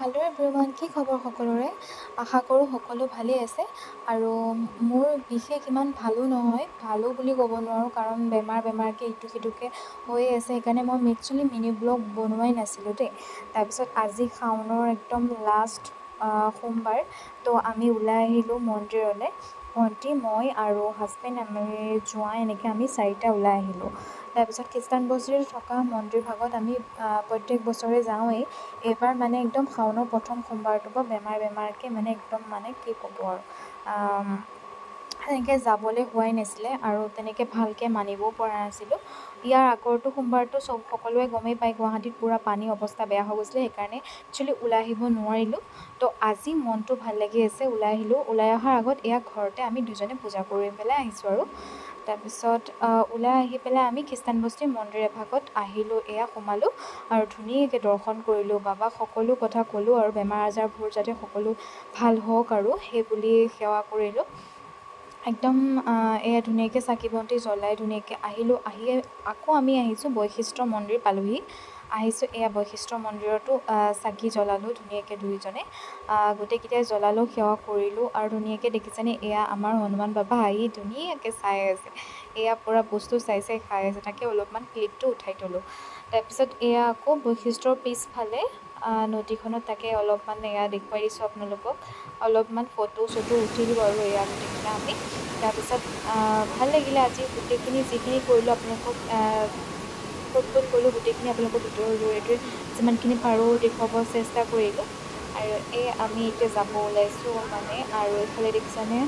Hello' everyone, কি খবৰ সকলোৰে? আশা কৰোঁ সকলো ভালেই আছে। আৰু মোৰ বিশেষ ইমান ভালো নহয়, ভালো বুলি ক'ব নোৱাৰোঁ কাৰণ বেমাৰকৈ ইটো সিটোকৈ হৈয়ে আছে। সেইকাৰণে মই একচুৱেলি মিনি ব্লগ বনোৱাই নাছিলোঁ দেই। তাৰপিছত আজি শাওনৰ একদম লাষ্ট সোমবাৰ, তো আমি ওলাই আহিলোঁ মন্দিৰলৈ। ভণ্টি, মই আৰু হাজবেণ্ড, আমি জোঁৱাই এনেকৈ আমি চাৰিটা ওলাই আহিলোঁ। তাৰপিছত খ্ৰীষ্টানবস্তিত থকা মন্দিৰ ভাগত আমি প্ৰত্যেক বছৰে যাওঁৱেই। এইবাৰ মানে একদম শাওনৰ প্ৰথম সোমবাৰটোৰ পৰা বেমাৰকৈ মানে একদম মানে কি ক'ব আৰু সেনেকৈ যাবলৈ হোৱাই নাছিলে আৰু তেনেকৈ ভালকৈ মানিবও পৰা নাছিলোঁ। ইয়াৰ আগৰটো সোমবাৰটো সকলোৱে গমেই পায়, গুৱাহাটীত পূৰা পানী অৱস্থা বেয়া হৈ গৈছিলে। সেইকাৰণে একচুৱেলি ওলাই আহিব নোৱাৰিলোঁ। তো আজি মনটো ভাল লাগি আছে, ওলাই আহিলোঁ। ওলাই অহাৰ আগত এয়া ঘৰতে আমি দুজনে পূজা কৰি পেলাই আহিছোঁ আৰু তাৰপিছত ওলাই আহি পেলাই আমি খ্ৰীষ্টানবস্তিৰ মন্দিৰ এভাগত আহিলোঁ, এয়া সোমালোঁ আৰু ধুনীয়াকৈ দৰ্শন কৰিলোঁ। বাবাক সকলো কথা ক'লোঁ আৰু বেমাৰ আজাৰবোৰ যাতে সকলো ভাল হওক আৰু সেই বুলি সেৱা কৰিলোঁ। একদম এয়া ধুনীয়াকৈ চাকি বন্তি জ্বলাই ধুনীয়াকৈ আহিলোঁ। আকৌ আমি আহিছোঁ বশিষ্ঠ মন্দিৰ পালোঁহি। আহিছোঁ এয়া বশিষ্ঠ মন্দিৰতো চাকি জ্বলালোঁ ধুনীয়াকৈ দুয়োজনে, গোটেইকেইটাই জ্বলালোঁ, সেৱা কৰিলোঁ আৰু ধুনীয়াকৈ দেখিছেনে এয়া আমাৰ হনুমান বাবা আহি ধুনীয়াকৈ চাই আছে। এয়া পূৰা বস্তু চাই খাই আছে, তাকে অলপমান ক্লিপটো উঠাই থ'লোঁ। তাৰপিছত এয়া আকৌ বশিষ্ঠৰ পিছফালে নদীখনত তাকে অলপমান এয়া দেখুৱাই দিছোঁ আপোনালোকক। অলপমান ফটো চটো উঠিলোঁ আৰু এয়া গোটেইকেইটা আমি। তাৰপিছত ভাল লাগিলে আজি গোটেইখিনি যিখিনি কৰিলোঁ আপোনালোকক ক'ত কৰিলোঁ গোটেইখিনি আপোনালোকৰ ভিডিঅ'ৰ জৰিয়তে যিমানখিনি পাৰোঁ দেখুৱাব চেষ্টা কৰিলোঁ। আৰু এই আমি এতিয়া যাব ওলাইছোঁ মানে, আৰু এইফালে দেখিছেনে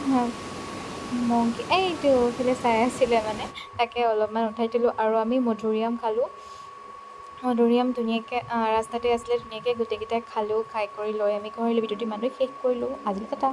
এইটো এইফালে চাই আছিলে মানে, তাকে অলপমান উঠাই দিলোঁ। আৰু আমি মধুৰিআম খালোঁ। মধুৰিআম ধুনীয়াকৈ ৰাস্তাতে আছিলে, ধুনীয়াকৈ গোটেইকেইটাই খালোঁ। খাই কৰি লৈ আমি ঘৰলৈ বিদ্যুতি মানুহ শেষ কৰিলোঁ। আজি টাটা।